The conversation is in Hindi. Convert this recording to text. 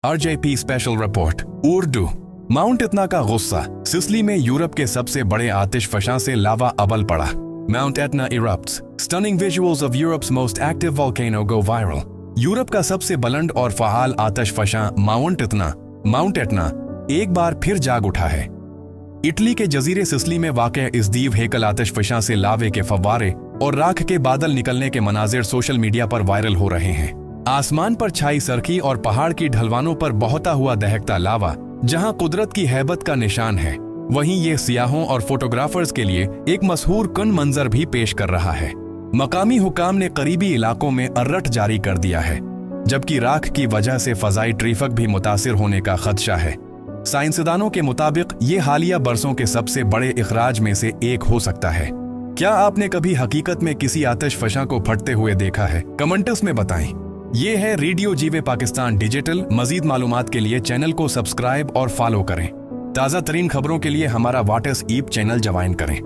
RJP special report Urdu. Mount इतना का गुस्सा, सिसिली में यूरोप के सबसे बड़े आतिशफशां से लावा अबल पड़ा। Mount Etna erupts. Stunning visuals of Europe's most active volcano go viral. Europe का सबसे बुलंद और फहाल आतिशफशां माउंट एटना एक बार फिर जाग उठा है। इटली के जजीरे सिसिली में वाक़ इस दीव हेकल आतिशफशां से लावे के फव्वारे और राख के बादल निकलने के मनाजिर सोशल मीडिया पर वायरल हो रहे हैं। आसमान पर छाई सरखी और पहाड़ की ढलवानों पर बहता हुआ दहकता लावा जहां कुदरत की हैबत का निशान है, वहीं ये सियाहों और फोटोग्राफर्स के लिए एक मशहूर कन मंजर भी पेश कर रहा है। मकामी हुकाम ने करीबी इलाकों में अलर्ट जारी कर दिया है, जबकि राख की वजह से फजाई ट्रैफिक भी मुतासिर होने का खदशा है। साइंसदानों के मुताबिक ये हालिया बरसों के सबसे बड़े इखराज में से एक हो सकता है। क्या आपने कभी हकीकत में किसी आतिशफशां को फटते हुए देखा है? कमेंट्स में बताएं। ये है रेडियो जीवे पाकिस्तान डिजिटल। मजीद मालूमात के लिए चैनल को सब्सक्राइब और फॉलो करें। ताज़ा तरीन खबरों के लिए हमारा व्हाट्सएप चैनल ज्वाइन करें।